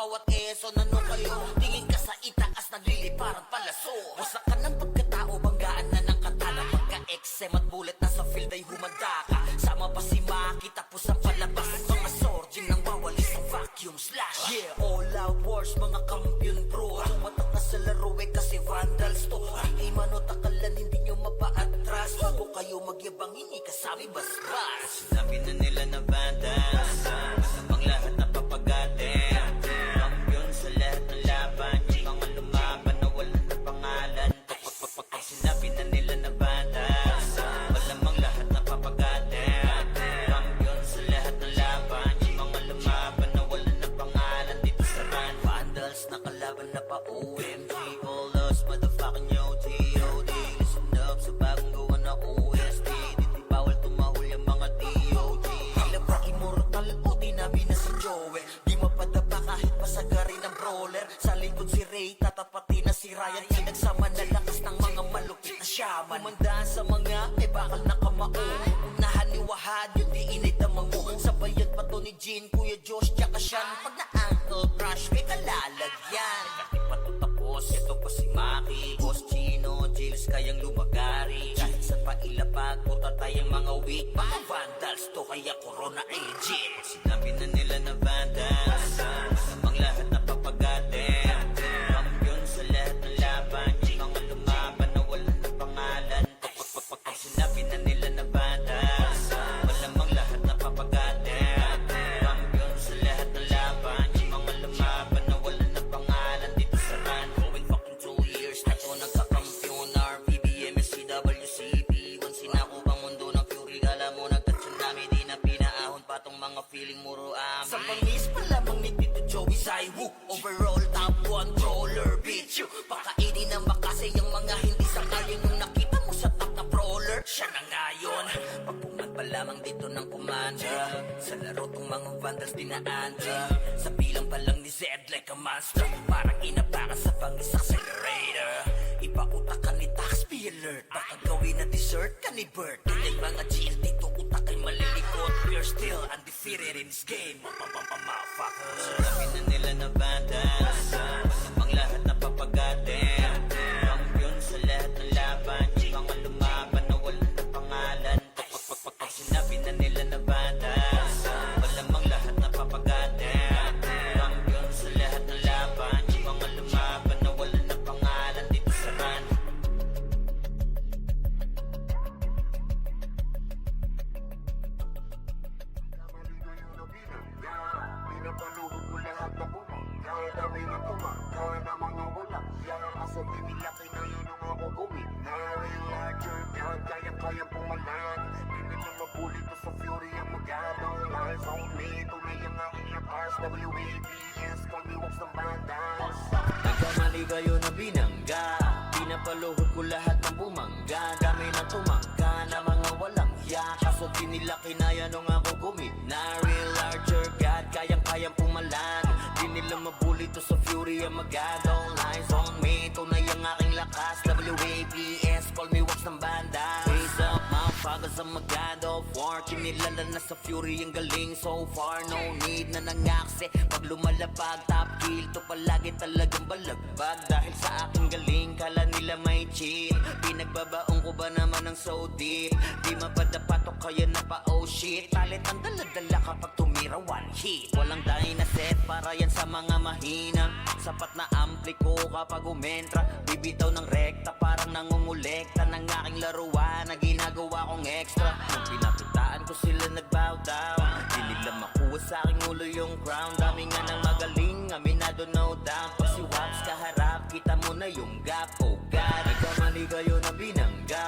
bawat eso. Nano kayo, tingin ka sa itaas, nagliliparang palaso. Wasak ka ng pagkatao, banggaan na ng katana. Pagka-eksem at bullet, nasa field ay humanda ka. Sama pa si Maki, tapos ang palabas. Mga sorgin nang wawalis ang vacuum slash. Yeah, all out wars, mga kampiyon bro. Tumatak na sa laro eh kasi vandals to. Ay manot, akalan hindi nyo mapaatras. Bago kayo magyabang, hindi kasami basbas. Sinabi na nila na vandals, ang lahat na papagatin. Kampiyon sa lahat ng laban, yung mga lumaban na wala na pangalan. Pag sinabi na nila na vandals, malamang lahat na papagatin. Kampiyon sa lahat ng laban, yung mga lumaban na wala na pangalan dito sa run. Vandals, nakalaban na pa OMG. All us motherfucking OTOD. Listen up sa bagong gawa na OST. Dito bawal tumahol yung mga DOD. Tila ba immortal o dinabi na si Joel? Di mapadapa kahit pasagarin ng brawler. Sa likod si Ray, tatapatin na si Ryan. Pinagsama na lakas ng mga malupit na shaman. Kumandaan sa mga may bakal na kamao. Unahan ni Wahad, yung di inidamang mo. Sabayan pa to ni Jean, Kuya Josh, tsaka Sean. Pag na-ankle crush, may kalalagyan. Kahit pa to tapos, ito pa si Maki, Boss Chino, Jills kayang lumagari. Kahit sa pailapag, puta tayong mga weak. Mga vandals to, kaya corona ay legit. Sinabi na nila na vandals, ang lahat na papagatin. Kampiyon sa lahat ng laban, yung mga lumaban na wala na pangalan. Pag sinabi na nila na vandals, malamang lahat na papagatin. Kampiyon sa lahat ng laban, yung mga lumaban na wala na pangalan dito sa run. Going fucking 2 years na to nagkakampiyon. RPBM, SCWCP. Once sinako bang mundo ng fury, kala mo nagtatsunami. Di na pinaahon pa tong mga feeling muro amin. Sa pangis pa lamang ni Tito Joey Zaiwu. Overall top 1 brawler, bitch you. Pakainin ng makase yung mga hindi sangayon. Yung nakita mo sa top na brawler, siya na ngayon. Pagpungan pa lamang dito ng commander. Sa laro tong mga vandals dinaandra. Sa bilang pa lang ni Zed like a monster. Parang inapakan sa pangis accelerator. Ipautak ka ni Tax, be alert. Baka gawin na dessert ka ni Bert. Ganyan mga GL dito, utak ay malilikot. We're still undefeated in this game. Motherfuckers. Sinabi na nila na vandals, ang lahat na papagatin. Kampiyon sa lahat ng laban, yung mga lumaban na wala na pangalan. Pag sinabi na nila na vandals, malamang lahat na papagatin. Kampiyon sa lahat ng laban, yung mga lumaban na wala na pangalan dito sa run. Pinapaluhod ko lahat na bumang. Kaya dami na tumang, kaya na mga walang. Kaya kasabi nila kinayo nung ako gumit. Nare-larger God, kaya pumalan. Di nila mabuli to sa fury ang magadong. Lies on me, tunay ang aking lakas. WABS, call me walks ng bandas. Nagkamali kayo na binangga, pinapaluhod ko lahat ng bumangga. Dami na tumangga na mga walang hiya. Kaso di nila kinaya nung ako gumit. Nare-larger God, kayang pumalan. Di nila mabuli to sa fury ang magadong. Lies on me, tunay ang aking lakas. WAPS, call me wax ng banda. Raise up, motherfuckers ang magado. War, kinilala na sa fury ang galing. So far, no need na nangakse. Pag lumalabag, top kill to palagi talagang balagbag. Dahil sa aking galing, kala nila may chill. Pinagbabaong ko ba naman ng so deep? Di mapadapat o kaya na pa oh shit. Talit ang daladala kapag tumira one hit. Walang dahil na set para yan sa mga mahina. Sapat na ampli ko kapag umentra. Bibitaw ng rekta parang nangungulekta ng aking laruan na ginagawa kong extra. Nung pinakitaan ko sila nagbow down, di nila makuha sa aking ulo yung crown. Dami nga ng magaling, aminado no doubt. Pag si Waps kaharap, kita mo na yung gap. Oh God, nagkamali kayo na binangga,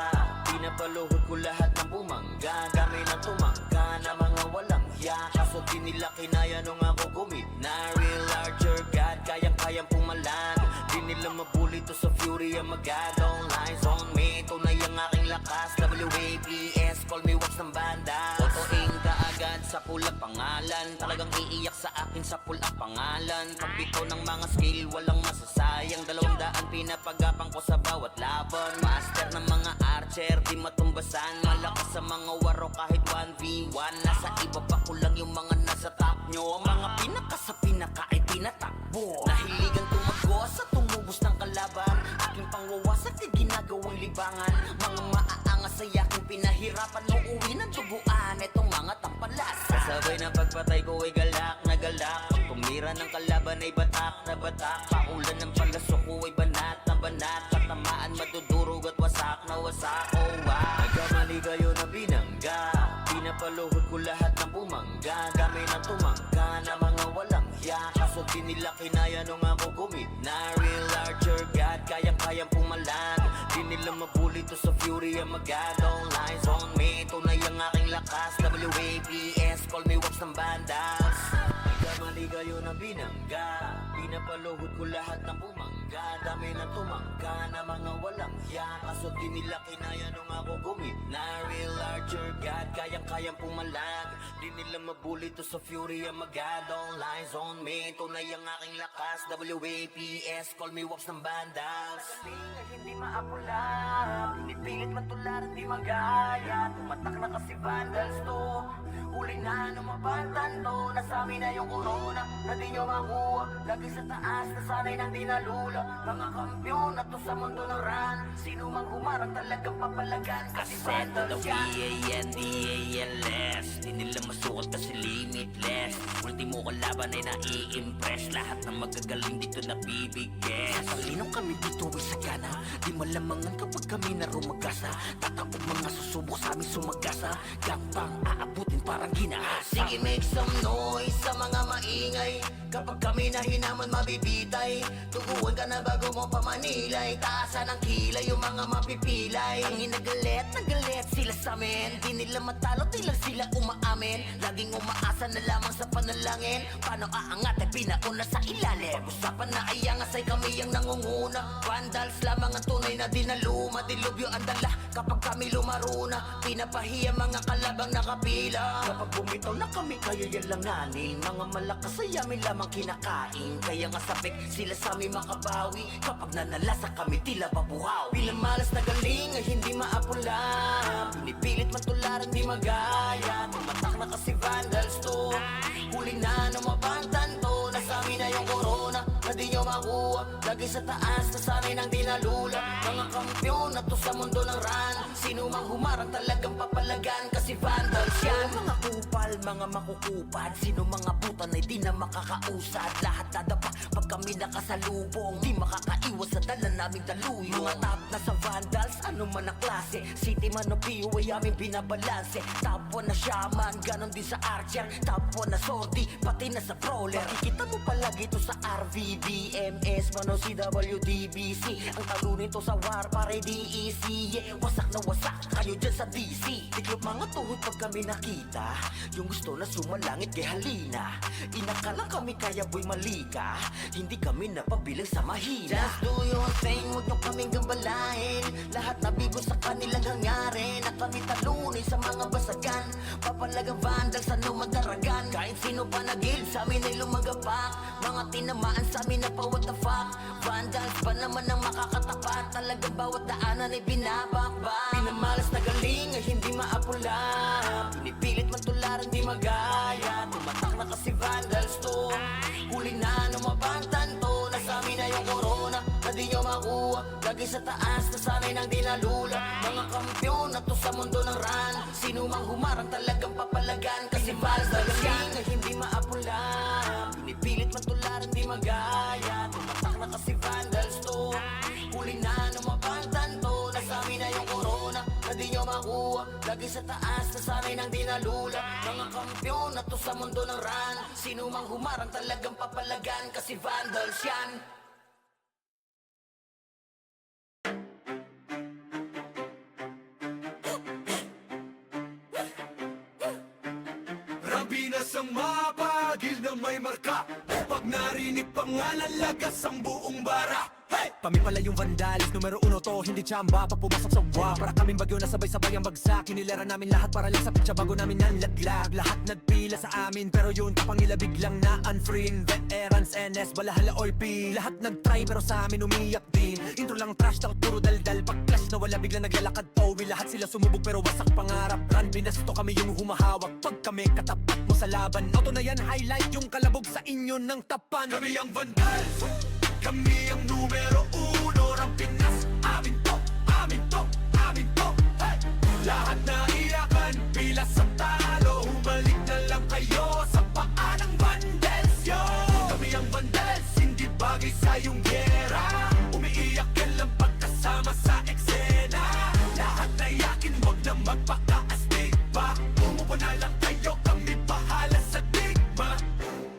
pinapaluhod ko lahat ng bumangga. Dami na tumangga na mga walang hiya. Kaso di nila kinaya nung ako gumit. Nare-larger God, kayang pumalan. Di nila mabuli to sa fury ang magadong. Lies on me, tunay ang aking lakas. WAPS, call me wax ng banda. Totoing kaagad sa sa pula pangalan. Talagang iiyak sa akin sa pula pangalan. Pagpito ng mga skill, walang masasayang. 200 pinapagapang ko sa bawat laban. Master ng mga archer, di matumbasan. Malakas sa mga waro kahit 1v1. Nasa iba pa ko lang yung mga nasa top nyo. Mga pinaka sa pinaka ay tinatakbo. Nahiligan tumago sa tumubos ng kalaban. Aking pangwawasak ay ginagawang libangan. Mga maaangas ay aking pinahirapan. Uuwi ng duguan itong mga tampalasa. Kasabay ng pagpatay ko ay galak na galak. Pag tumira ng kalaban ay batak na batak. Paulan ng palasok ko ay banat na banat. Katamaan madudurog at wasak na wasak. Oh wow. Nagkamali kayo na binangga, pinapaluhod ko lahat ng bumangga. Kami na tumangga na mga walang hiya. Kaso di nila kinaya nung ako gumina. Real larger God, kayang-kayang pumalag. Di nila mabuli to sa fury ang magad. All eyes on me, tunay ang aking lakas. WAPS, call me Wax ng Vandals. Nagkamali kayo na binangga, pinapaluhod ko lahat ng bumangga. Dami na tumangga na mga walang hiya. Kaso di nila kinaya nung ako gumina. Real larger God, kayang-kayang pumalag. Di nila mabuli to sa fury ang magad. All eyes on me, tunay ang aking lakas. WAPS, call me Wax ng Vandals. Hindi maapula, pinipilit matularan di magaya. Tumatak na kasi vandals to. Huli na numabantan to. Nasami na yung corona, na di nyo makuha. Lagi sa taas, nasanay nang di nalula. Mga kampiyon na to sa mundo ng run. Sino mang humarang talagang papalagan. Kasi vandals yan. V-A-N-D-A-L-S. Di nila masukat kasi limitless. Ultimo kalaban ay nai-impress. Lahat ng magagaling dito nabibigay. Sa talinong kami dito ay sagana. Di malamangan kapag kami na rumagasa. Tatakot mga susubok sa amin sumagasa. Gambang aabutin parang ginahasa. Sige, make some noise sa mga maingay. Kapag kami na hinaman mabibitay. Tuguan ka na bago mo pamanilay. Taasan ang kilay yung mga mapipilay. Ang inagalit, nagalit sila sa amin. Di nila matalo, di lang sila umaamin. Laging umaasa na lamang sa panalangin. Paano aangat ay pinauna sa ilalim. Pag-usapan na ay angas ay kami ang nangunguna. Vandals lamang ang tunay na dinaluma. Dilubyo ang dala kapag kami lumaruna. Pinapahiya mga kalabang nakapila. Kapag bumitaw na kami kayo yan langanin. Mga malakas ay amin lamang kinakain. Kaya nga sabik sila sa amin makabawi. Kapag nanalasa kami tila babuhaw. Pinamalas na galing ay hindi maapula. Pinipilit matularan di magaya. Tumatak na kasi vandals to. Huli na numabantan to. Nasami na yung corona, na di nyo makuha. Lagi sa taas, nasanay nang di nalula. Mga kampiyon na to sa mundo ng run. Sino mang humarang talagang papalagan. Kasi vandals yan. Mga kupal, mga makukupad. Sino mga putan ay di na makakausad. Lahat dadapa pag kami nakasalubong. Di makakaiwas sa dala naming daluyong. Mga top na sa vandals, ano man ang klase. City man o PO ay aming binabalanse. Top 1 na shaman, ganon din sa archer. Top 1 na sortie, pati na sa brawler. Makikita mo palagi to sa RVDMS, mano CWDBC. Ang talunin to sa war, pare DEC. Yeah, wasak na wasak, kayo dyan sa DC. Tiklop mga tuhod pag kami nakita. Yung gusto na sumalangit kay halina. Inakalang kami kaya boy malika. Hindi kami napabilang sa mahina. Just do your thing, huwag nyo kaming gambalain. Lahat nabigo sa kanilang hangarin. Na kami talunin sa mga basagan. Papalagang vandals, ano madaragan. Kahit sino pa nagil, sa amin ay lumagapak. Mga tinamaan sa amin na pa what the fuck. Vandals pa naman ang makakatapat. Talagang bawat daanan ay binabakbak. Pinamalas na galing ay hindi maapula. Pinipilit matularan di magaya. Tumatak na kasi vandals to. Huli na numabantan to. Nasami na yung corona, na di nyo makuha. Lagi sa taas, nasanay nang di nalula. Mga kampiyon na to sa mundo ng run. Sino mang humarang talagang papalagan. Kasi vandals yan ay hindi maapula. Pinipilit matularan di magaya. Tumatak na kasi vandals to. Huli na numabantan to. Nasami na yung corona, na di nyo makuha. Lagi sa taas, nasanay nang di nalula. Mga kampiyon na to sa mundo ng run. Sino mang humarang talagang papalagan. Kasi vandals yan. Rambinas ang mapagil na may marka. Pag narinig pangalan, lagas ang buong bara. Kami pala yung Vandals, numero uno to, hindi tsamba. Pag pumasok sa wa, para kaming bagyo na sabay-sabay ang bagsak. Hinilera namin lahat para lang sa pitsa bago namin yan laglag. Lahat nagpila sa amin, pero yun kapangila biglang na unfree. Veterans, NS, balahala, OP. Lahat nagtry pero sa amin umiyak din. Intro lang trash talk, puro daldal. Pag clash na wala biglang naglalakad Owi. Lahat sila sumubok pero wasak pangarap. Run, binasto kami yung humahawak. Pag kami katapat mo sa laban, auto na yan, highlight yung kalabog sa inyo ng tapan. Kami ang Vandals, kami ang numero uno ng Pinas. Amin to, amin to, amin to, hey! Lahat na iyakan, pila sa talo. Humalik na lang kayo sa paa ng Vandals, yo! Kami ang Vandals, hindi bagay sa iyong gera. Umiiyak ka lang pagkasama sa eksena. Lahat na iyakin, wag na magpaka-astig pa. Umupo na lang kayo, kami bahala sa digma.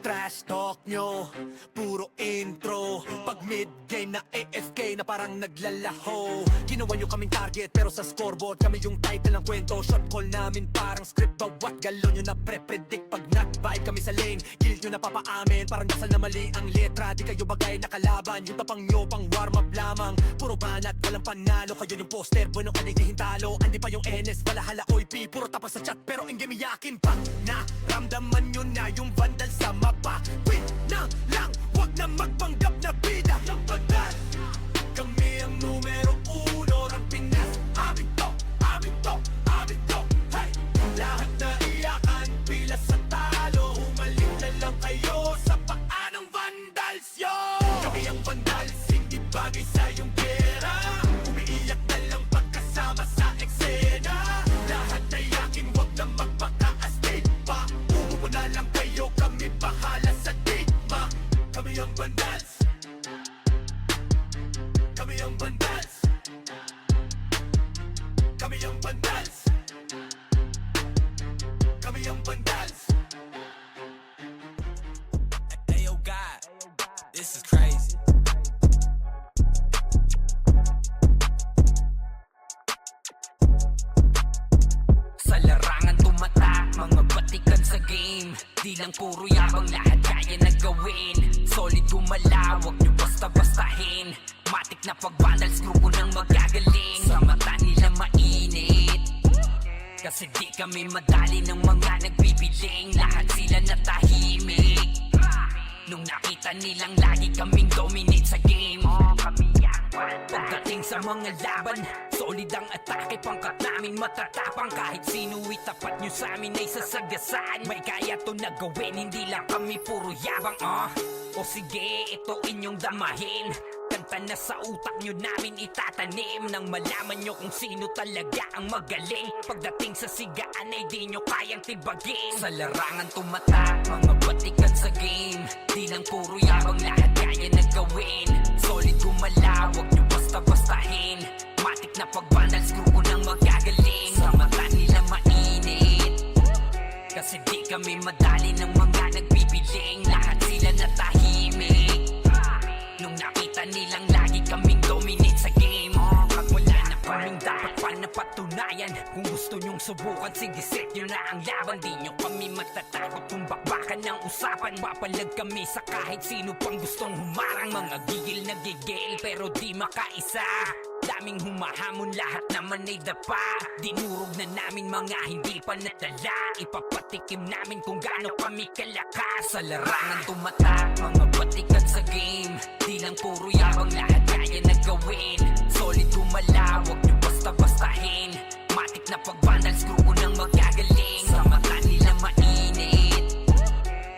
Trash talk nyo, puro intro. Pag mid-game na AFK na parang naglalaho. Ginawa nyo kaming target pero sa scoreboard kami yung title ng kwento. Shot call namin parang script, bawat galon nyo na pre-predict. Pag nag-vibe kami sa lane, kill nyo na papaamin. Parang dasal na mali ang letra, di kayo bagay na kalaban. Yung tapang nyo pang warm up lamang. Puro banat, walang panalo. Kayo yung poster, bueno ka hintalo. Andi pa yung NS, balahala, OIP. Puro tapas sa chat pero in game iyakin pa. Naramdaman nyo na yung Vandal sa mapa. Win na lang, wag na magpanggap na bida ng Vandal. Kami ang numero uno ng Pinas. Amin to, amin to, amin to, hey! Lahat na iyakan, pila sa talo. Humalik na lang kayo sa paa ng Vandals, yo! Kami ang Vandals, hindi bagay sa iyong pera. Umiiyak na lang pagkasama sa eksena. Lahat na iyakin, wag na magpaka-astig pa. Umupo na lang kayo, kami bahala sa digma. Kami ang Vandals, kami ang Vandals, kami ang Vandals, kami ang Vandals. Hey yo God, this is crazy. Sa larangan tumatak, mga batikan sa game. Di lang puro yabang, lahat kaya na gawin. Solid gumalaw, wag nyo basta-bastahin. Matik na pag-vandals, grupo nang magagaling. Sa mata nila mainit, kasi di kami madali ng mga nagbibiling. Lahat sila natahimik nung nakita nilang lagi kaming dominate sa game. Pagdating sa mga laban, solid ang atake. Pangkat namin matatapang, kahit sino itapat nyo sa amin ay sasagasaan. May kaya to na gawin, hindi lang kami puro yabang. O sige, ito inyong damahin. Kanta na sa utak nyo namin itatanim. Nang malaman nyo kung sino talaga ang magaling. Pagdating sa sigaan ay di nyo kayang tibagin. Sa larangan tumatak, mga batikan sa game. Di lang puro yabang, lahat kaya na gawin. Solid gumalaw, wag nyo basta-bastahin. Matik na pag-vandals, grupo nang magagaling. Sa mata nila mainit, kasi di kami madali ng mga nagbibiling. Lahat sila natahimik nung nakita nilang lagi kaming dominate sa game. Pag wala na kaming dapat pa napatunayan. Kung gusto nyong subukan, sige set nyo na ang laban. Di nyo kami matatakot kung bakbakan ng usapan. Papalag kami sa kahit sino pang gustong humarang. Mga gigil na gigil pero di makaisa. Daming humahamon, lahat naman ay dapa. Dinurog na namin mga hindi pa natala. Ipapatikim namin kung gaano kami kalakas. Sa larangan tumatak, mga batikan sa game. Di lang puro yabang, lahat kaya na gawin. Solid gumalaw, wag nyo basta-bastahin. Matik na pag-vandals, grupo nang magagaling. Sa mata nila mainit,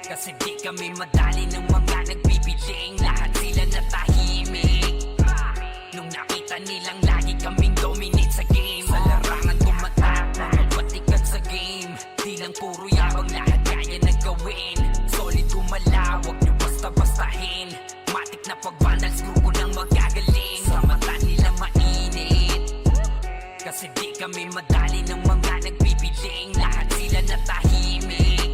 kasi di kami madali ng mga nagbibiling. Lahat sila natahimik nung nakita nilang lagi kaming dominate sa game. Sa larangan tumatak, mga batikan sa game. Di lang puro yabang, lahat kaya na gawin. Solid gumalaw, wag nyo basta-bastahin. Matik na pag-vandals, grupo nang magagaling. Sa mata nila mainit, kasi di kami madali ng mga nagbibiling. Lahat sila natahimik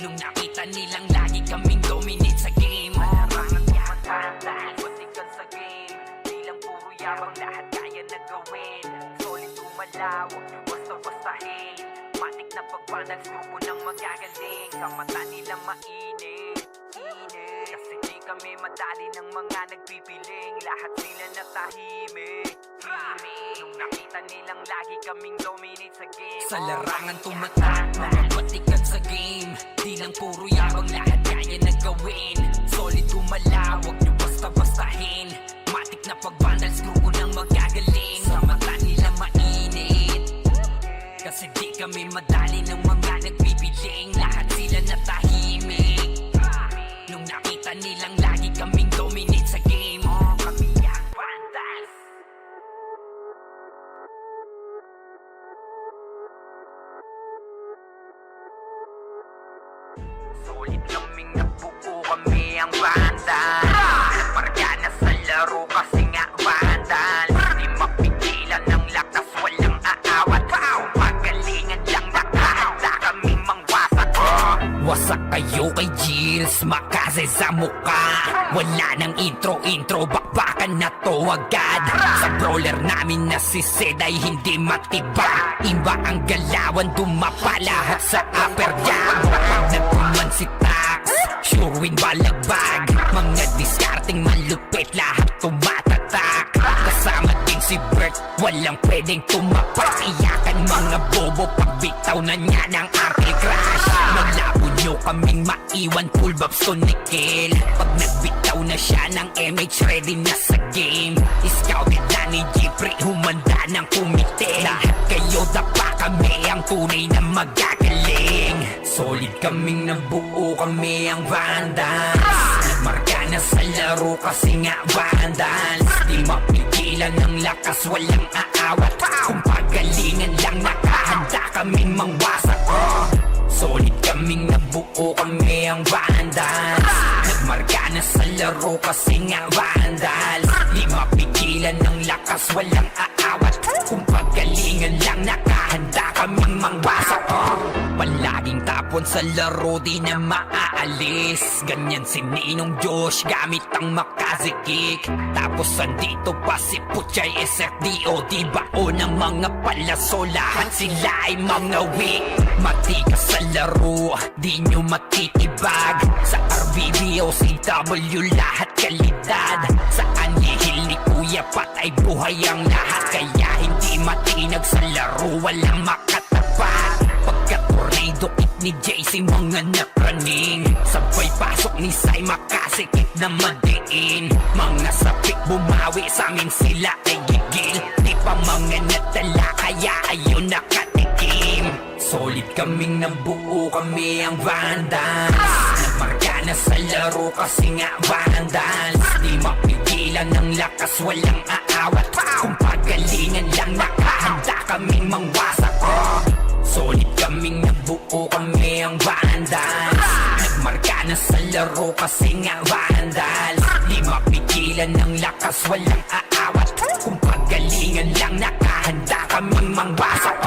nung nakita nilang lagi kaming dominate sa game. Larangan tumatak, lahat batikan sa game. Di lang puro yabang, lahat kaya na gawin. Solid gumalaw, wag nyo basta-bastahin. Matik na pag-vandals, grupo nang magagaling. Sa mata nila mainit, kasi di kami madali ng mga nagpipiling. Lahat sila natahimik. Nung nakita nilang lagi kaming dominate sa game. Sa larangan tumatak, mga batikan sa game. Di lang puro yabang, lahat kaya na gawin. Solid gumalaw, wag nyo basta-bastahin. Matik na pag-vandals, grupo ng magagaling. Sa mata nila mainit, kasi di kami madali ng mga nagpipiling. Lahat sila natahimik. Nung nakita nilang lagi kaming dominate sa game. Kami ang vandals. Solid kaming nabuo, kami ang vandals. Naparga na sa laro kasi nga vandals. Di mapigilan ng lakas, walang aawat. Pagalingan lang, nakahanda kaming mangwasak. Wasak kayo kay Gilles, makase sa mukha. Wala nang intro, bakbakan na to agad. Sa brawler namin na si Zed ay hindi matibag. Iba ang galawan, dumapa lahat sa upper jab. Pag nagpuman si Tax, sure win balagbag. Mga discarding malupit, lahat tumatatak. Kasama din si Bert, walang pwedeng tumapak. Iyakan mga bobo, pagbitaw na niya ng ankle crash. Maglabo nyo kaming maiwan, full babs to nickel. Pag nagbitaw na siya ng MH, ready na sa game. Scouted na ni Jeffrey, humanda ng kumite. Lahat kayo dapa, kami ang tunay na magagaling. Solid kaming nabuo, kami ang vandals. Marka na sa laro kasi nga vandals. Di mapigilan ng lakas, walang aawat. Kung pagalingan lang, nakahanda kaming mangwasak. Solid kaming nabuo, kami ang vandals. Nagmarka na sa laro kasi nga vandals. Di mapigilan ng lakas, walang aawat. Kung pagalingan lang, nakahanda kaming mangwasak. Palaging tapon sa laro, di na maaalis. Ganyan si Ninong Josh, gamit ang Makaze kick. Tapos andito pa si Puchay SFDO. Di bao ng mga palaso, lahat sila ay mga weak. Matikas sa laro, di nyo matitibag. Sa RBBO, CW, lahat kalidad. Sa anihil ni Kuya patay buhay ang lahat. Kaya hindi matinag sa laro, walang makatapat. Pagka-tornado kit ni JC, mga napraning. Sabay pasok ni Sai, makasikip na madiin. Mga sapik bumawi, sa amin sila ay gigil. Di pa mga natala, kaya ayun nakatikim. Solid kaming nabuo, kami ang vandals. Nagmarka na sa laro kasi nga vandals. Di mapigilan ng lakas, walang aawat. Kung pagalingan lang, nakahanda kaming mangwasak. Solid kaming nabuo, kami ang vandals. Nagmarka na sa laro kasi nga vandals. Di mapigilan ng lakas, walang aawat. Kung pagalingan lang, nakahanda kaming mangwasak.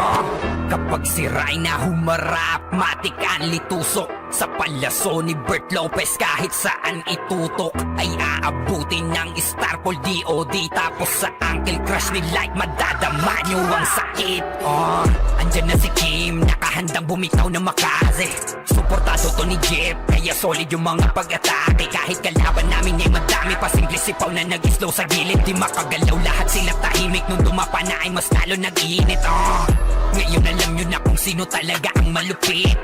Kapag si Rayna humarap, matik ang litusok. Sa palaso ni Bert Lopez, kahit saan itutok ay aabutin ng Starpol DOD. Tapos sa ankle crush ni Light, madadama nyo ang sakit. Andyan na si Kim, nakahandang bumitaw na Makaze. Suportado to ni Jeff, kaya solid yung mga pag-atake. Kahit kalaban namin ay madami, pasimple sipaw na nag-slow sa gilid. Di makagalaw, lahat sila tahimik. Nung dumapa na ay mas lalo nag-iinit. Ngayon alam nyo na kung sino talaga ang malupit.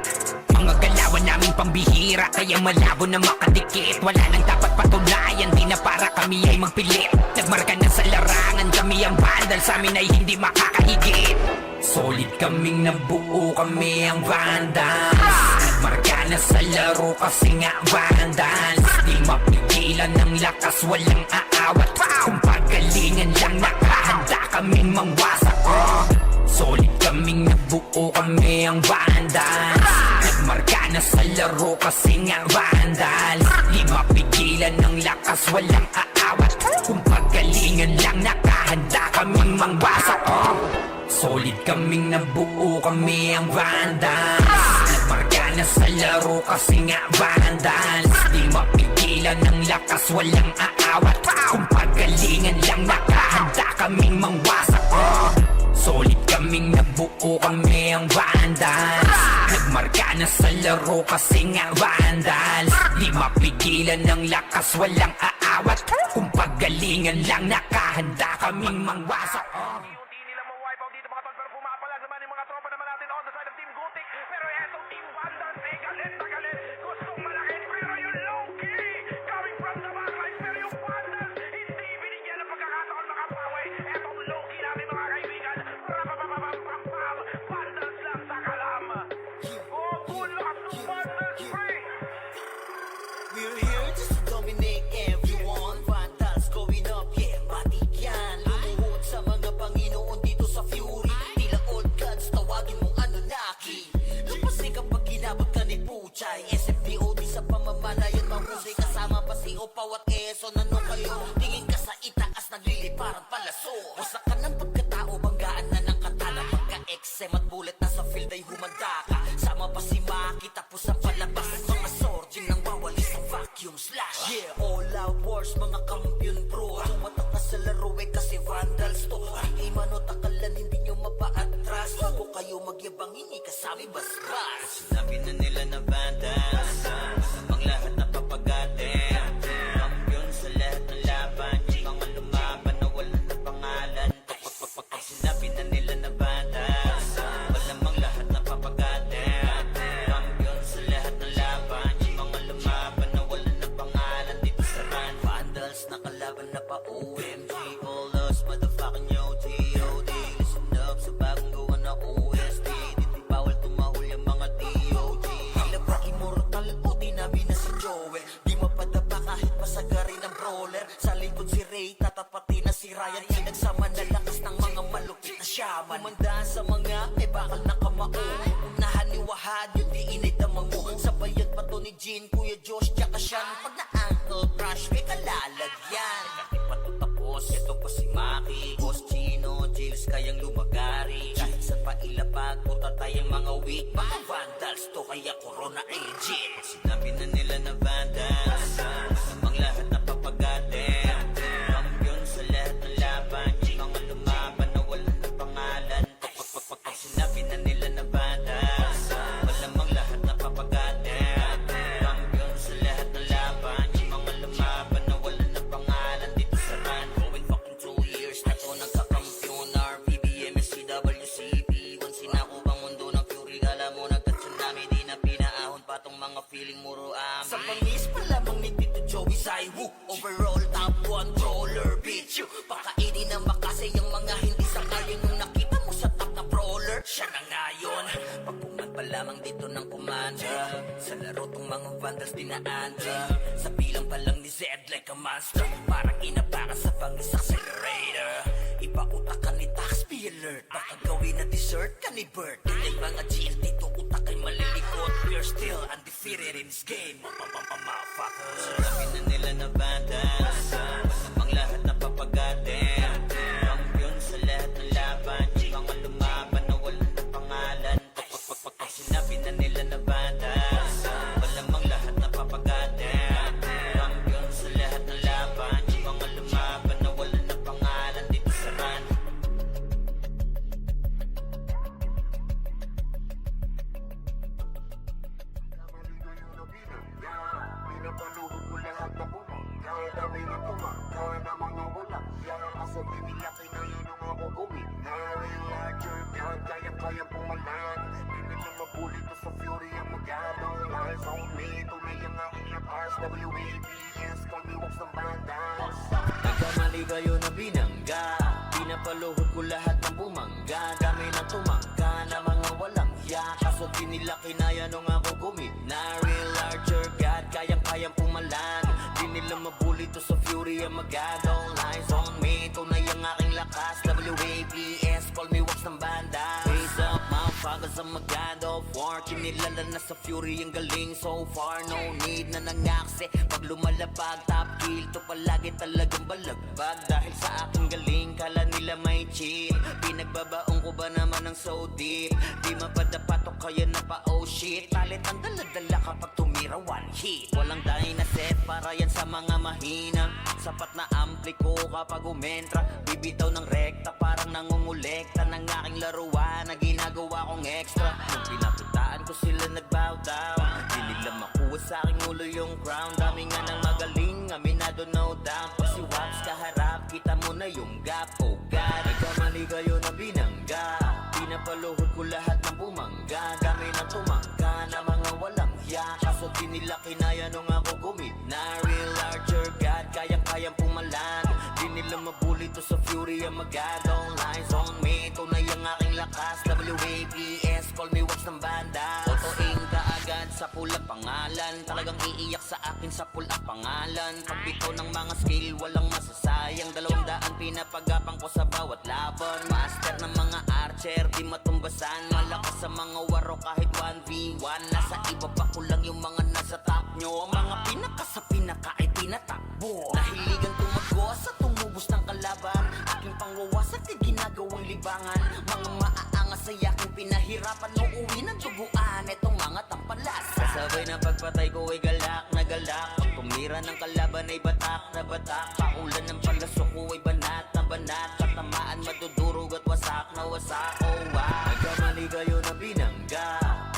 Mga galawan naming pambihira, kaya malabo na makadikit. Wala nang dapat patunayan, di na para kami ay magpilit. Nagmarka na sa larangan, kami ang vandal, sa amin ay hindi makakahigit. Solid kaming nabuo, kami ang vandals. Nagmarka na sa laro kasi nga vandals. Di mapigilan ng lakas, walang aawat. Kung pagalingan lang, nakahanda kaming mangwasak. Solid kaming nabuo, kami ang vandals. Nagmarka na sa laro kasi nga vandals. Di mapigilan ng lakas, walang aawat. Kung pagalingan lang, nakahanda kaming mangwasak. Solid kaming nabuo, kami ang vandals. Nagmarka na sa laro kasi nga vandals. Di mapigilan ng lakas, walang aawat. Kung pagalingan lang, nakahanda kaming mangwasak. Solid kami kaming nabuo kami ang Vandals. Nagmarka na sa laro kasi nga Vandals. Di mapigilan ng lakas, walang aawat. Kung paggalingan lang, nakahanda kaming mangwasak. Hindi nila ma-wipe out dito mga tol, pero pumapalag naman yung mga tropa naman natin on the side of Team Gutik. Pero etong Team Vandals ay galit na galit. Gustong malakit pero yung low-key coming from the backline. Pero yung Vandals hindi binigyan ng pagkakataon makapawi. Etong low-key natin mga kaibigan. Rapapapapapapam, Vandals lang sa kalam. Oh, good luck to Vandals free. We're here just to dominate everyone. Vandals going up, yeah, matik yan. Lumuhod sa mga Panginoon dito sa Fury. Tila old gods, tawagin mong Anunnaki. Lupasin kapag ginabot ka ni Puchay. SFDOD sa pamamalayan, mahusay kasama pa si Opaw at Eson. Ano kayo? Tingin ka sa itaas, nagliliparan palaso. Wasak ka ng pagkatao, banggaan na ng katana. Pagka-XM at bullet na sa field ay humanda ka. Sama pa si Maki, tapos ang palabas. Mga sording nang bawali sa vacuum slash. Yeah, all out wars, mga kampiyon pro. Tumatak ka sa laro eh kasi Vandals to. Hindi manotakalan, hindi nyo mapa-atras. Bago kayo magyabang, hindi kasami basbas. Sinabi na nila na Vandals, samang lahat na papagatin. Kampiyon sa lahat ng laban, yung mga lumaban na wala na pangalan. Pag sinabi na nila na Vandals, malamang lahat na papagatin. Kampiyon sa lahat ng laban, yung mga lumaban na wala na pangalan. Dito sa run, Vandals nakalaban na pa OMG. All us motherfucking yo, T.O.D. Listen up sa bagong gawa na OST. Dito bawal tumahol yung mga D.O.G. Tila ba immortal o dinabi na si Joel? Di mapadapa kahit pasagarin ng brawler. Sa likod si Ray, tatapati na si Ryan. Pinagsama na lakas ng mga malupit na shaman. Umandaan sa mga may bakal na kamao. Unahan ni Wahad, yun di inay damang mo. Sabayan pa to ni Jean, Kuya Josh, tsaka Sean. Pag na-ankle crush, may kalalagyan. Kahit pa to tapos, ito pa si Maki, Boss Chino, Jails kayang lumagari. Kahit saan pa ilapag, punta tayong mga weak. Mga Vandals to, kaya Corona agent. Sinabi na nila na Vandals, samang lahat na papagatin. Kampiyon sa lahat ng laban, yung mga lumaban na wala na pangalan. Pag sinabi na nila na Vandals, malamang lahat na papagatin. Kampiyon sa lahat ng laban, yung mga lumaban na wala na pangalan. Dito sa run, going fucking 2 years na to nagkakampyon. RBBM, SCWCP, once sinako bang mundo ng Fury. Kala mo nagka-tsunami, di na pinaahon pa tong mga feeling muro amin. Sa pangis pa lamang ni Tito Joey Saiwu, overall top 1 brawler, bitch. Pakainin na makasay ang mga hindi sangayon. Nung nakita mo sa top na brawler, siya na ngayon. Pagpungan pa lamang dito ng commander, sa laro tong mga Vandals dinaanda. Sa bilang pa lang ni Zed like a monster, parang inapakan sa pangis accelerator. Ipautak ka ni Tax, be alert. Baka gawin na dessert ka ni Bert. Hindi mga GL dito utak ay malilikot. We're still undefeated in this game. Motherfuckers. Sinabi na nila na Vandals, samang lahat na papagatin. Kampiyon sa lahat ng laban, yung mga lumaban na wala na pangalan. Pag sinabi na nila na Vandals, malamang lahat na papagatin. Kampiyon sa lahat ng laban, yung mga lumaban na wala na pangalan. Dito sa run, Pinapaluhod ko lahat na bumangga. Dami na tumangga na mga walang yan. Asa binilaki na yun ang ako gawin na. Real larger God, kaya-kaya pumalag. Di nila mabuli to sa Fury ang magano. Eyes on me, tunay ang aking lakas. WABS, call me walks ng Vandals. nagkamali kayo na binangga. Pinapaluhod ko lahat ng bumangga. Dami na tumangga na mga walang ya. Kaso di nila kinaya nung ako gumina. Real larger God, kayang-kayang pumalag. Di nila mabuli to sa Fury ang magano. Eyes on me, tunay ang aking lakas. WABS, call me walks ng banda. Face up, motherfuckers ang magano. War, kinilala na sa Fury ang galing. So far, no need na nangakse. Pag lumalapag, top kill to palagi talagang balagbag. Dahil sa aking galing, kala nila may chill. Pinagbabaong ko ba naman ng so deep? Di mapadapatok kaya na pa oh shit. Palit ang dala-dala kapag tumira one hit. Walang dahil na set para yan sa mga mahina. Sapat na ampli ko kapag umentra. Bibitaw ng rekta parang nangungulekta ng aking laruan na ginagawa kong extra. Nung pinakitaan ko sila nagbow down, di nila makuha sa aking ulo yung crown. Dami nga ng magaling, aminado no doubt. Pag si Waps kaharap, kita mo na yung gap. Oh God, nagkamali kayo na binangga. Pinapaluhod ko lahat ng bumangga. Kami na tumangga na mga walang hiya. Kaso di nila kinaya nung ako gumit na real larger God, kayang-kayang pumalan. Di nila mabuli to sa fury ang magadong lines on me. Tunay ang aking lakas, WAPS, call me Wax ng banda. Otoing kaagad sa pulang pangalan, talagang iiyak sa akin sa pulang pangalan. Pagbitaw ng mga skill, walang masasayang. 200 pinapagapang ko sa bawat laban. Master ng mga archer, di matumbasan. Malakas sa mga waro kahit 1v1. Nasa iba pa ko lang yung mga nasa top nyo. Mga pinaka sa pinaka ay tinatakbo. Nahiligan tumagos at tumubos ng kalaban. Aking pangwawasak ay ginagawang libangan. Mga maaangas ay aking pinahirapan. Uuwi ng duguan itong mga tampalas. Kasabay na pagpatay ko ay galak na galak. Pag tumira ng kalaban ay batak na batak. Paulan ng palaso ko ay banat na banat. Katamaan madudurog at wasak na wasak. Oh wow, nagkamali kayo na binangga.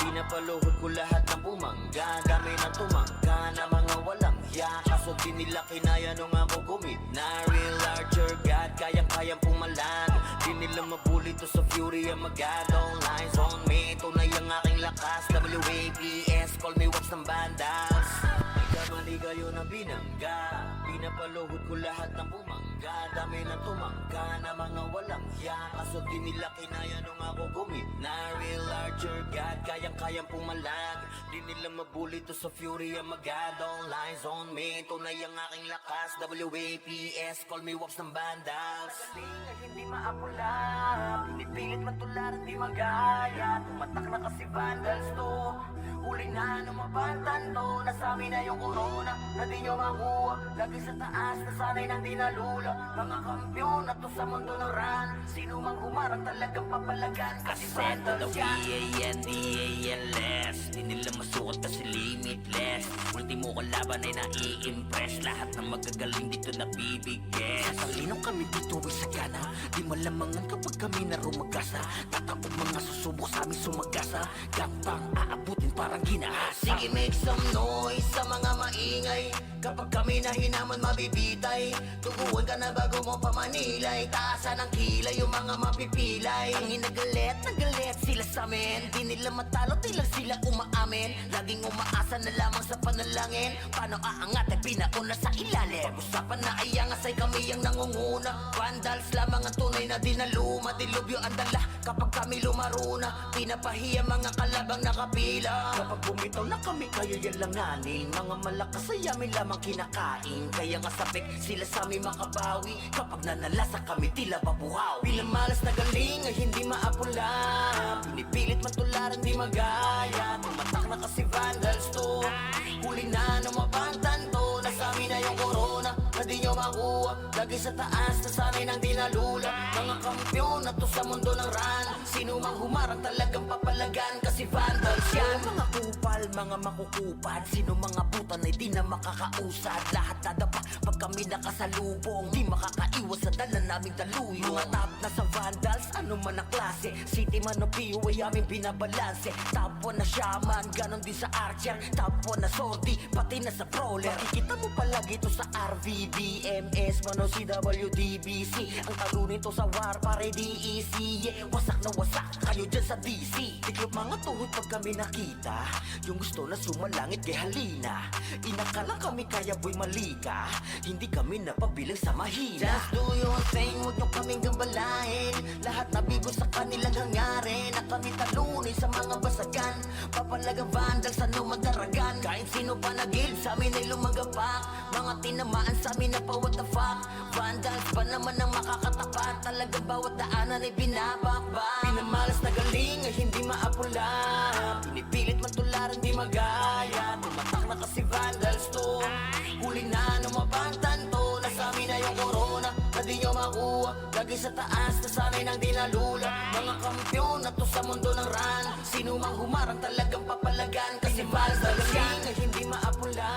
Pinapaluhod ko lahat ng bumangga. Kami na tumangga na mga walang hiya. Kaso di nila kinaya nung ako gumit na real larger God, kayang-kayang pumalan. Di nila mabuli to sa fury ang magadong lines on me. Tunay ang aking lakas, WAPS, call me Wax ng bandas. Nagkamali kayo na binangga. Pinapaluhod ko lahat ng bumangga. Dami na tumangga na mga walang hiya. Kaso di nila kinaya nung ako gumit na real larger God, kayang-kayang pumalag. Di nila mabuli to sa fury ang magadong lines on me. Tunay ang aking lakas, WAPS, call me Wax ng bandas. Magaling ay hindi maapula, pinipilit matularan di magaya. Tumatak na kasi vandals to, huli na numabantan to. Nasabi na yung corona na di nyo makuha. Lagi sa taas na sanay nang di nalula. Mga kampiyon na to sa mundo ng run. Sino mang humarang talagang papalagan. Kasi vandals yan. W-A-N-D-A-L-S, di nila masukat kasi limitless. Ultimo kalaban ay nai-impress. Lahat ng magagaling dito nabibigay. Sa talinong kami dito ay sagana. Di malamangan kapag kami na rumagasa. Tatapog mga susubok sa amin sumagasa. Gapang aabutin parang ginahasa. Sige, make some noise sa mga maingay. Kapag kami na hinaman mabibitay. Tuguan ka na bago mo pamanilay. Taasan ang kilay yung mga mapipilay. Ang inagalit, nagalit sila sa amin. Di nila matalo, di lang sila umaamin. Laging umaasa na lamang sa panalangin. Paano aangat ay pinauna sa ilalim. Pag-usapan na ay angas ay kami ang nangunguna. Vandals lamang ang tunay na dinaluma. Dilubyo ang dala kapag kami lumaruna. Pinapahiya mga kalabang nakapila. Kapag bumitaw na kami kayo yan langanin. Mga malakas ay amin lamang kinakain. Kaya nga sabik sila sa amin makabawi. Kapag nanalasa kami tila babuhaw. Pinamalas na galing ay hindi maapula. Pinipilit matularan di magaya. Tumatak na kasi vandals to, huli na numabantan to. Nasabi na yung corona na di nyo makuha. Lagi sa taas na sanay nang di nalula. Mga kampiyon na to sa mundo ng run. Sino mang humarang talagang papalagan. Kasi vandals yan. Mga kupal, mga makukupad. Sino mga butan ay di na makakausad. Lahat nadapa pag kami nakasalubong. Di makakaiwas sa dala naming daluyo. Mga top na sa vandals, ano man ang klase. City man o PU ay aming binabalanse. Top 1 na shaman, ganon din sa archer. Top 1 na sortie, pati na sa brawler. Makikita mo palagi to sa RVDMS, man o CWDBC. Ang talo nito sa war, pare DEC. Yeah, wasak na wasak kayo dyan sa DC. Tiklop mga tuhod pag kami nakita. Yung gusto na sumalangit kay halina. Inakala kami kaya boy malika. Hindi kami napabilang sa mahina. Just do your thing, huwag nyo kaming gambalain. Lahat nabigo sa kanilang hangarin. Na kami talunin sa mga basagan. Papalagang vandals, ano magdaragan. Kahit sino pa nagil sa amin ay lumagapak. Mga tinamaan sa amin na pa what the fuck. Vandals pa naman ang makakatapat. Talagang bawat daanan ay binabakbak. Pinamalas na galing ay hindi maapula. Pinipilit matularan di magaya. Tumatak na kasi vandals to, huli na numabantan to. Nasabi na yung corona na di nyo makuha. Lagi sa taas na sanay nang di nalula. Mga kampiyon na to sa mundo ng run. Sino mang humarang talagang papalagan. Kasi vandals yan ay hindi maapula.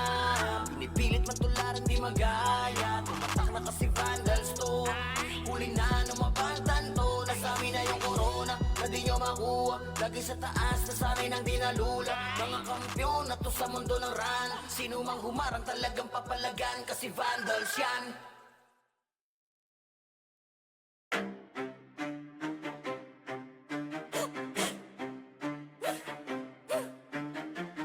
Pinipilit man tularan di magaya. Tumatak na kasi vandals to. Huli na ng mabantan to. Nasa amin na yung corona na di nyo makuha. Lagi sa taas na sanay nang dinalula. Mga kampyon na to sa mundo ng ran. Sino mang humarang talagang papalagan kasi vandals yan.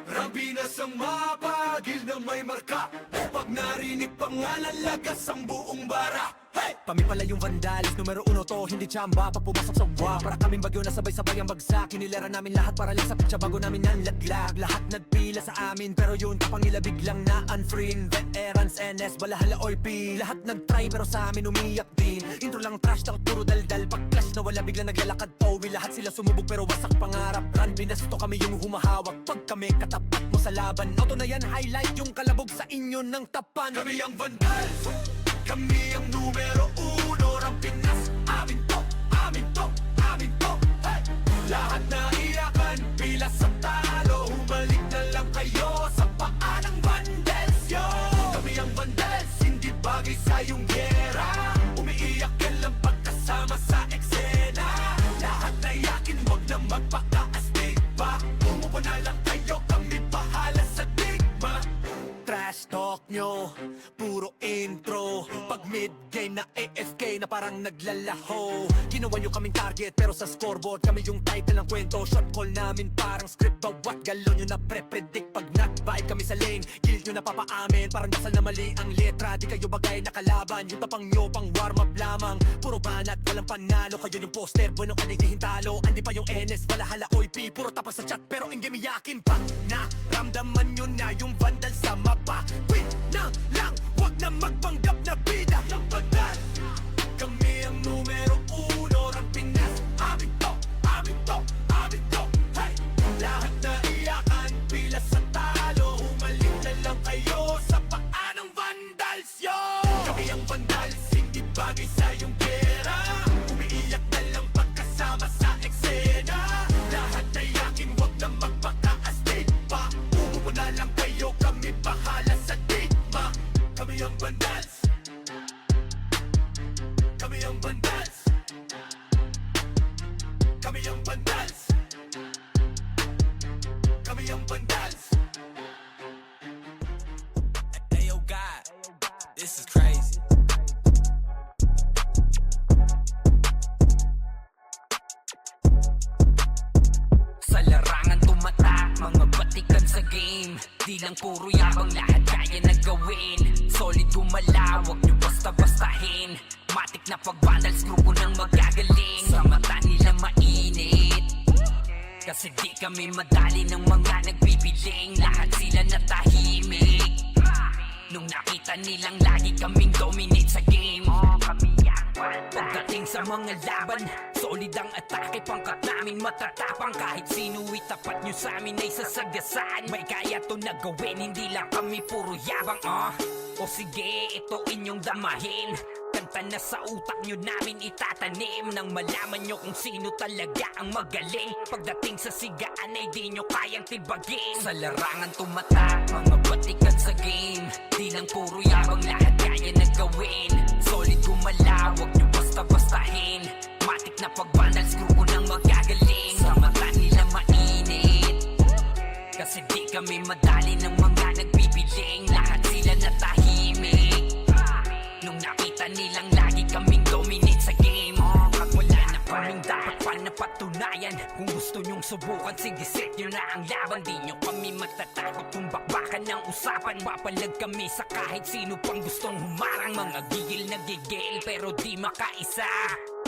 Rambinas ang mapagil na may marka. Pag narinig pangalan, lagas ang buong bara. Hey! Kami pala yung vandalis, numero 1 to, hindi tsamba. Pag pumasok sa wa, para kaming bagyo na sabay-sabay ang bagsak. Hinilera namin lahat para lang sa pitsa bago namin yan laglag. Lahat nagpila sa amin, pero yun kapangila biglang na unfree. Veterans, NS, balahala, OIP. Lahat nagtry pero sa amin umiyak din. Intro lang trash, takot puro daldal. Pag clash na wala biglang naglalakad Owi, lahat sila sumubok pero wasak pangarap. Run, binasto kami yung humahawak. Pag kami katapat mo sa laban, auto na yan, highlight yung kalabog sa inyo ng tapan. Kami ang vandals, kami ang numero 1. Ang Pinas, amin to, amin to, amin to. Hey! Lahat na iyakan, pila sa talo. Humalik na lang kayo sa paa ng vandals, yo. Kami ang vandals, hindi bagay sa iyong gera. Umiiyak ka lang pagkasama sa eksena. Lahat na iyakin, wag na magpaka-astig pa. Umupo na lang kayo, kami bahala sa digma. Trash talk nyo, puro intro. Pag mid-game na AFK na parang naglalaho. Ginawa nyo kaming target pero sa scoreboard kami yung title ng kwento. Shot call namin parang script, bawat galon nyo na pre-predict. Pag nag-vibe kami sa lane, kill nyo na papaamin. Parang dasal na mali ang letra, di kayo bagay na kalaban. Yung tapang nyo pang warm up lamang. Puro banat, walang panalo. Kayo yung poster, bueno ka hintalo. Andi pa yung NS, balahala, OIP. Puro tapos sa chat pero in game iyakin pa. Naramdaman nyo na yung vandal sa mapa. Wait na lang, wag na magpanggap na bida ng bandal. Kami ang numero 1. Ang Pinas, amin to, amin to, amin to. Hey! Lahat na iyakan, pila sa talo. Humalik na lang kayo sa paa ng vandals, yo. Kami ang vandals, hindi bagay sa iyong pera. Umiiyak na lang pagkasama sa eksena. Lahat na iyakin, wag na magpaka-astig pa. Umupo na lang kayo, kami bahala sa digma. Kami ang vandals, kami ang vandals, kami ang vandals, kami ang vandals. Hey yo God, this is crazy. Sa larangan tumatak, mga batikan sa game. Di lang puro yabang, lahat kaya na gawin. Solid gumalaw, wag nyo basta-bastahin. Matik na pag-vandals, grupo nang magagaling. Sa mata nila mainit, kasi di kami madali ng mga nagbibiling. Lahat sila natahimik nung nakita nilang lagi kaming dominate sa game. Pagdating sa mga laban, solid ang atake. Pangkat namin matatapang, kahit sino itapat nyo sa amin ay sasagasaan. May kaya to na gawin, hindi lang kami puro yabang. O sige, ito inyong damahin. Kanta na sa utak nyo namin itatanim. Nang malaman nyo kung sino talaga ang magaling. Pagdating sa sigaan ay di nyo kayang tibagin. Sa larangan tumatak, mga batikan sa game. Di lang puro yabang, lahat kaya na gawin. Solid gumalaw, wag nyo basta-bastahin. Matik na pag-vandals, grupo nang magagaling. Sa mata nila mainit, kasi di kami madali ng mga nagbibiling. Lahat sila natahimik nung nakita nilang lagi kaming dominate sa game. Pag wala na kaming dapat pa napatunayan. Kung gusto nyong subukan, sige set nyo na ang laban. Di nyo kami matatakot kung bakbakan ng usapan. Mapalag kami sa kahit sino pang gustong humarang. Mga gigil na gigil pero di makaisa.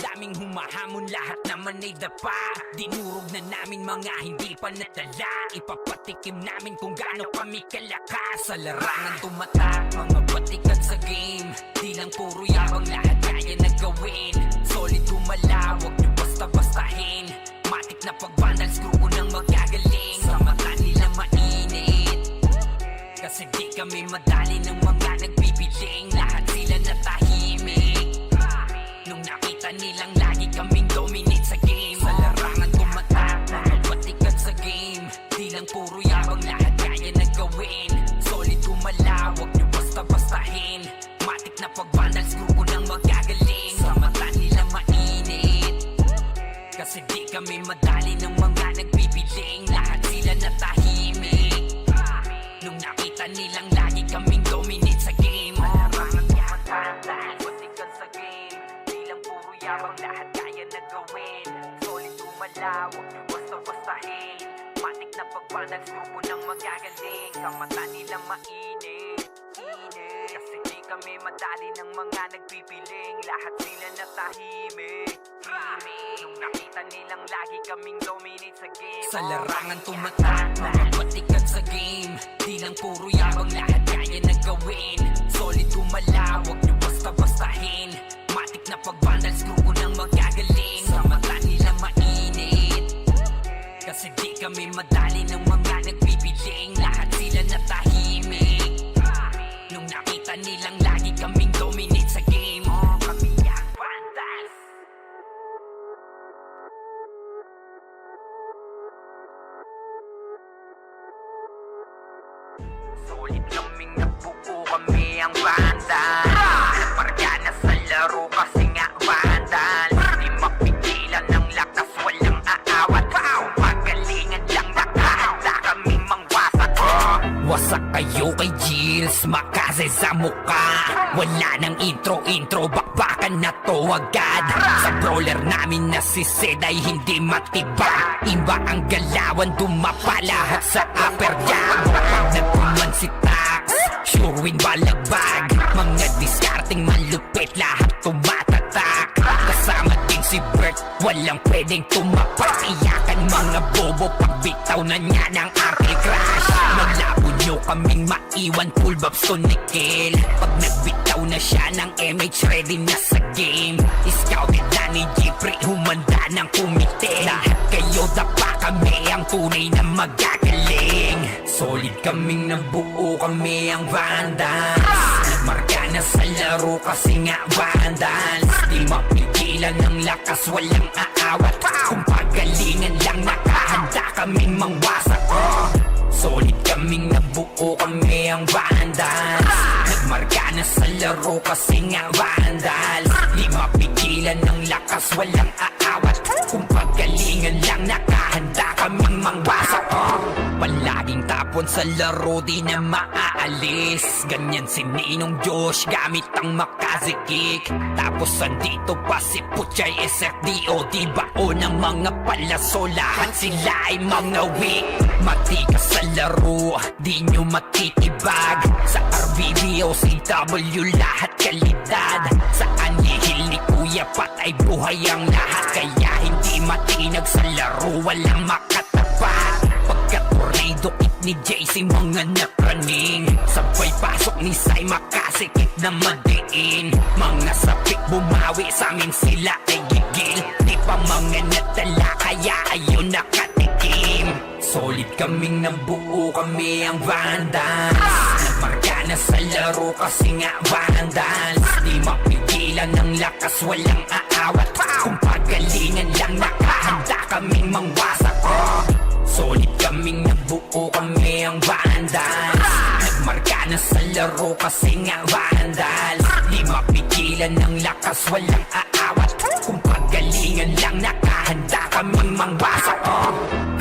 Daming humahamon, lahat naman ay dapa. Dinurog na namin mga hindi pa natala. Ipapatikim namin kung gaano kami kalakas. Sa larangan tumatak, mga batikan sa game. Di lang puro yabang, lahat kaya na gawin. Solid gumalaw, wag nyo basta-bastahin. Matik na pag-vandals, grupo nang magagaling. Sa mata nila mainit, kasi di kami madali ng mga nagbibiling. Lahat sila natahimik nung nakita nilang lagi kaming dominate sa game. Sa larangan tumatak, mga batikan sa game. Di lang puro yabang, lahat kaya na gawin. Solid gumalaw, wag nyo basta pag vandals, grupo ng magagaling. Sa mata nila mainit, kasi di kami madali ng mga nagbibiling. Lahat sila natahimik nung nakita nilang lagi kaming dominate sa game. Malarangan tumatanda, patikan sa game. Di lang puro yabang, lahat kaya na gawin. Solid gumalaw, huwag niyo basta-bastahin. Matik na pag-vandals, grupo ng magagaling. Sa mata nila mainit, kasi di kami madali ng mga nagpipiling. Lahat sila natahimik, nung nakita nilang lagi kaming dominate sa game. Sa larangan tumatak, mga patikan sa game. Di lang puro yabang, lahat kaya na gawin. Solid gumalaw, huwag niyo basta-bastahin. Matik na pag-vandals, grupo ng magagaling. Sa mata nila mainit, kasi di kami madali ng mga nagpipiling. Lahat sila natahimik nung nakita nilang lagi kaming dominate sa game. Kami ang vandals. Solid kaming nabuo, kami ang vandals. Naparga na sa laro kasi nga vandals. Di mapigilan ng lakas, walang aawat. Pagalingan lang, nakahanda kaming mangwasak. Wasak kayo kay Gilles, makase sa mukha. Wala nang intro, bakbakan na to agad. Sa brawler namin na si Zed ay hindi matibag. Iba ang galawan, dumapa lahat sa upper jab. Pag nagpuman si Tax, sure win balagbag. Mga discarding malupit, lahat tumatatak. Kasama din si Bert, walang pwedeng tumapak. Iyakan mga bobo, pagbitaw na niya ng ankle crash. Maglabo nyo kaming maiwan, full bobs to nickel. Pag nagbitaw na siya ng MH, ready na sa game. Scouted na ni Jeffrey, humanda ng kumite. Lahat kayo dapa, kami ang tunay na magagaling. Solid kaming nabuo, kami ang vandals. Marka na sa laro kasi nga vandals. Di mapigilan ng lakas, walang aawat. Kung pagalingan lang, nakahanda kaming mangwasak. Solid kaming nabuo, kami ang vandals. Nagmarka na sa laro kasi nga vandals. Di mapigilan ng lakas, walang aawat. Kung pagalingan lang, nakahanda kaming mangwasak. Palaging tapon sa laro, di na maaalis. Ganyan si Ninong Josh, gamit ang Makaze kick. Tapos andito pa si Puchay SFDO. Di bao ng mga palaso, lahat sila ay mga weak. Matikas sa laro, di nyo matitibag. Sa RBBO, CW, lahat kalidad. Sa anihil ni Kuya Pat ay buhay ang lahat. Kaya hindi matinag sa laro, walang makatapat. Pagka-tornado kit ni JC, mga napraning. Sabay pasok ni Sai, makasikip na madiin. Mga sapik bumawi, sa amin sila ay gigil. Di pa mga natala, kaya ayun nakatikim. Solid kaming nabuo, kami ang vandals. Nagmarka na sa laro kasi nga vandals. Di mapigilan ng lakas, walang aawat. Kung pagalingan lang, nakahanda kaming mangwasak. Solid kaming nabuo, kami ang vandals. Nagmarka na sa laro kasi nga vandals. Di mapigilan ng lakas, walang aawat. Kung pagalingan lang, nakahanda kaming mangwasak.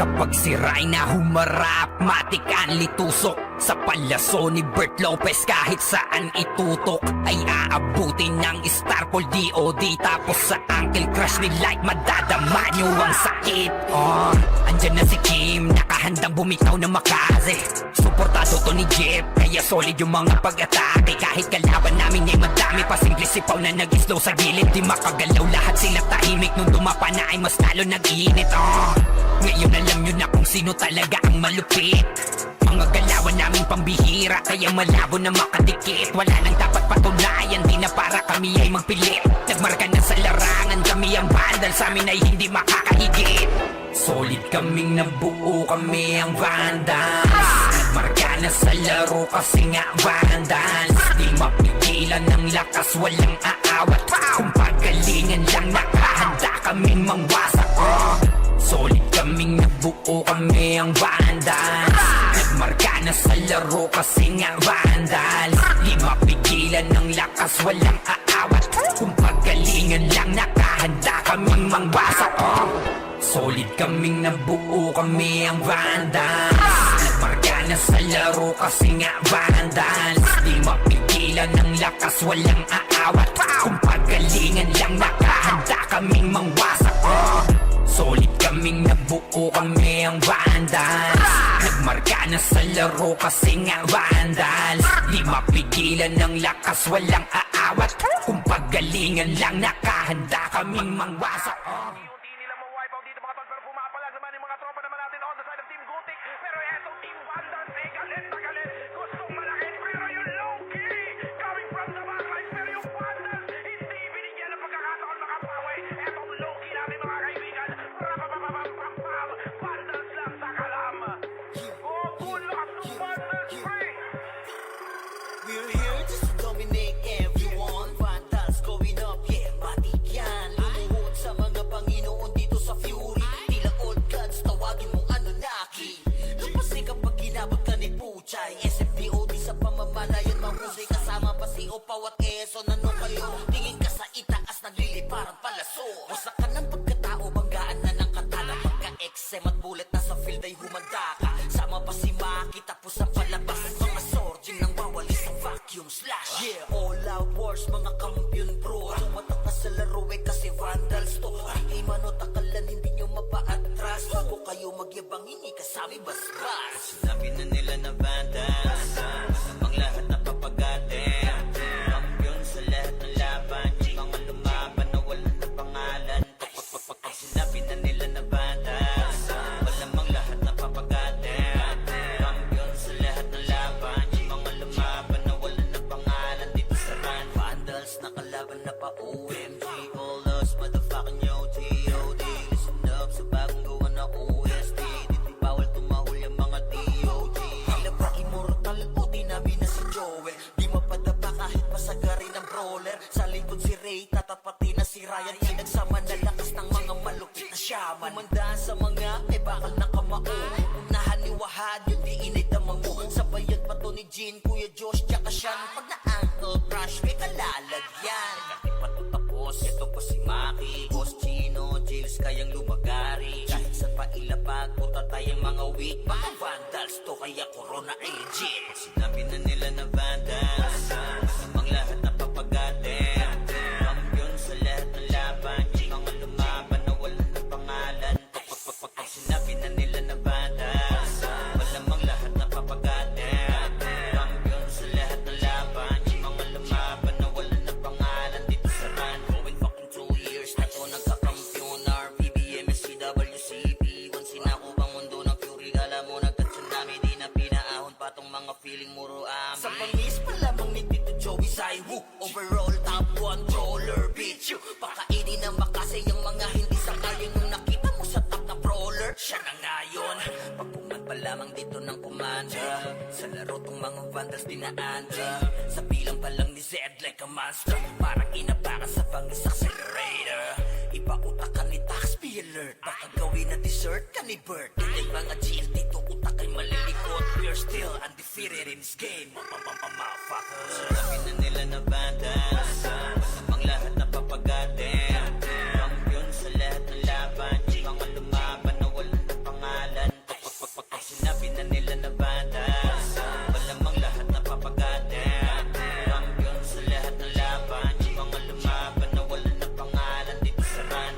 Kapag si Rayna humarap, matik ang litusok. Sa palaso ni Bert Lopez, kahit saan itutok ay aabutin ng Starpol DOD. Tapos sa ankle crush ni Light, madadama nyo ang sakit. Andyan na si Kim, nakahandang bumitaw na Makaze. Suportado to ni Jeff, kaya solid yung mga pag-atake. Kahit kalaban namin ay madami pa, simple sipaw na nag-slow sa gilid. Di makagalaw, lahat sila tahimik. Nung dumapa na ay mas lalo nag-iinit. Ngayon alam nyo na kung sino talaga ang malupit. Mga galawan naming pambihira, kaya malabo na makadikit. Wala nang dapat patunayan, di na para kami ay magpilit. Nagmarka na sa larangan, kami ang vandal, sa amin ay hindi makakahigit. Solid kaming nabuo, kami ang vandals. Nagmarka na sa laro kasi nga vandals. Di mapigilan ng lakas, walang aawat. Kung pagalingan lang, nakahanda kaming mangwasak. Solid kaming nabuo, kami ang Vandals. Nagmarka na sa laro kasi nga Vandals. Di mapigilan ng lakas, walang aawat. Kung pagalingan lang, nakahanda kaming mangwasak. Solid kaming nabuo, kami ang Vandals. Nagmarka na sa laro kasi nga Vandals. Di mapigilan ng lakas, walang aawat. Kung pagalingan lang, nakahanda kaming mangwasak. Solid kaming nabuo, kami ang Vandals. Nagmarka na sa laro kasi nga Vandals. Di mapigilan ng lakas, walang aawat. Kung pagalingan lang, nakahanda kaming mangwasak. Unti nila ma-wipe out dito mga tol, pero pumapalag naman yung mga tropa naman natin on the side of Team Gutik. Pero etong Team Vandals, galit na galit. Gustong malakit, pero yung low-key coming from the backline. Pero yung Vandals, hindi binigyan ng pagkakataon makapawi. Etong low-key natin mga kaibigan. Rapapapapapapam, Vandals lang sa kalam. Oh, good luck to Vandals free. We're here just to dominate everyone. Vandals going up, yeah, matik yan. Lumuhod sa mga Panginoon dito sa Fury. Tila old gods, tawagin mong Anunnaki. Lapasay kapag ginabot ka ni Puchay. SFDOD sa pamamalayan, mahusay kasama pa si Opaw at Eso. Nanong kayo, tingin ka sa itaas, nagliliparang palaso. Wasak ka ng pagkatao, banggaan na ng katana. Pagka-XM at bullet na sa field ay humanda ka. Sama pa si Maki, tapos ang palabas. Mga sorging nang bawali sa vacuum slash. Yeah, all out wars, mga kampiyon bro. Tumatak ka sa laro eh kasi Vandals to. Hindi manotakalan, hindi nyo mapa-atras. Bago kayo magyabang, hindi kasami basbas. Sinabi na nila na Vandals, namang lahat na papagatin. Kampiyon sa lahat ng laban, yung mga lumaban na wala na pangalan. Pag sinabi na nila na Vandals, malamang lahat na papagatin. Kampiyon sa lahat ng laban, yung mga lumaban na wala na pangalan dito sa run. Vandals nakalaban na pa OMG, all us motherfucking yo T.O.D. Listen up sa bagong gawa na OST. Dito bawal tumahol yung mga D.O.G. Tila ba immortal o dinabi na si Joel? Di mapadapa kahit pasagarin ng brawler. Sa likod si Ray, tatapati na si Ryan. Pinagsama na lakas ng mga malupit na shaman. Umandaan sa mga may bakal na kamao. Unahan ni Wahad, yun di inay damang mo. Sabayan pa to ni Jean, Kuya Josh, tsaka Sean. Pag na-ankle crush, may kalalagyan. Kahit pa to tapos, ito pa si Maki, Boss Chino, Jails kayang lumagari. Kahit saan pa ilapag, punta tayong mga weak. Mga Vandals to, kaya Corona agent. Sinabi na nila na Vandals, namang lahat na papagatin. Kampiyon sa lahat ng laban, yung mga lumaban na wala na pangalan. Pag sinabi na nila na Vandals, malamang lahat na papagatin. Kampiyon sa lahat ng laban, yung mga lumaban na wala na pangalan dito sa run. Going fucking 2 years na to nagkakampyon. RPBM, SCWCP. Once sinako bang mundo ng Fury, kala mo nagka-tsunami. Di na pinaahon pa tong mga feeling muro Sa amin. pangis pa lamang ni Tito Joey Saiwu. Overall top 1 brawler, bitch you. Pakainin na makasay ang mga hindi sangayon. Nung nakita mo sa top na brawler, siya na ngayon. Pagpungan pa lamang dito ng commander. Sa laro tong mga Vandals dinaanda. Sa bilang pa lang ni Zed like a monster. Parang inapakan sa pangis accelerator. Ipautak ka ni Tax, be alert. Baka gawin na dessert ka ni Bert. Hindi mga GL dito utak ay malilikot. We're still undefeated in this game. Motherfuckers. Sinabi na nila na Vandals, namang lahat na papagatin. Kampiyon sa lahat ng laban, yung mga lumaban na wala na pangalan. Pag sinabi na nila na Vandals, malamang lahat na papagatin. Kampiyon sa lahat ng laban, yung mga lumaban na wala na pangalan dito sa run.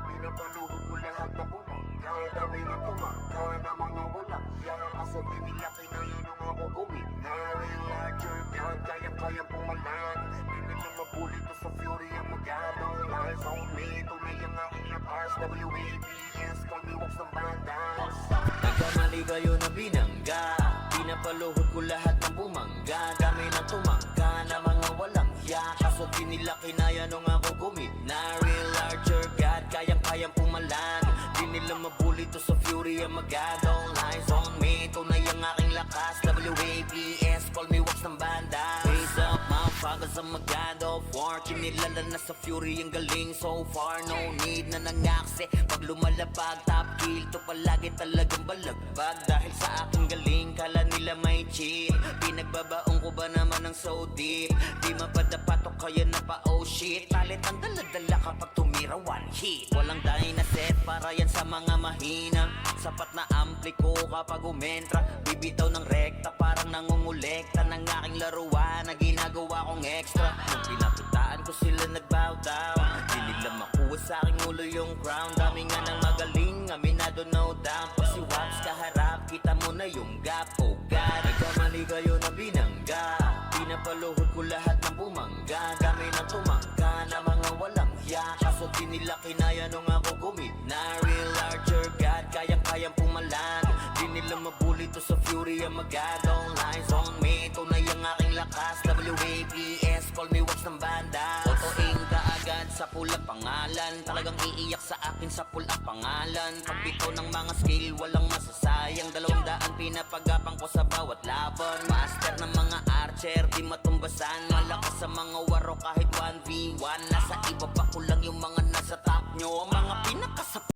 Pinapaluhod ko lahat na bumangga. Dami na tumangga na mga walang yan. Asa binilaki na yun ang ako gawin na. Real larger God, kaya-kaya pumalag. Di nila mabuli to sa Fury ang magano. Eyes on me, tunay ang aking lakas. WABS, kaniwag sa Vandals. Nagkamali kayo na binangga. Pinapaluhod ko lahat ng bumangga. Dami na tumangga na mga walang ya. Kaso di nila kinaya nung ako gumit na. Real larger God, kayang-kayang pumalag. Di nila mabuli to sa fury ang magado. Lies on me, tunay ang aking lakas. WAPS, call me wax ng banda. Face up, motherfuckers ang magado. War, kinilala na sa fury ang galing. So far, no need na nangaksi. Pag lumalapag, top kill to palagi talagang balagbag. Dahil sa aking galing, kala nila may cheat. Pinagbabaong ko ba naman ng so deep? Di mapadapat o kaya na pa oh shit. Talit ang daladala kapag tumira one hit. Walang dynaset para yan sa mga mahina. Sapat na ampli ko kapag umentra. Bibitaw ng rekta parang nangungulekta ng aking laruan na ginagawa kong extra. Nung pinakitaan ko sila nagbow down. Di nila makuha sa aking ulo yung crown. Dami nga ng magaling, aminado no doubt. Pag si Waps kaharap, kita mo na yung gap. Oh God, nagkamali kayo na binangga. Pinapaluhod ko lahat ng bumangga. Dami ng tumangga na mga walang hiya. Kaso di nila kinaya nung ako gumit-na. Real larger God, kayang-kayang pumalan. Di nila mabuli to sa fury ang magado. Lies on me, tunay ang aking lakas. WAPS, call me wax ng banda. Otoing kaagad sa pulang pangalan. Talagang iiyak sa akin sa pulang pangalan. Pagbitaw ng mga skill, walang masasayang. 200 pinapagapang ko sa bawat laban. Master ng mga archer, di matumbasan. Malakas sa mga waro kahit 1v1. Nasa iba pa ko lang yung mga nasa top nyo. Mga pinakasap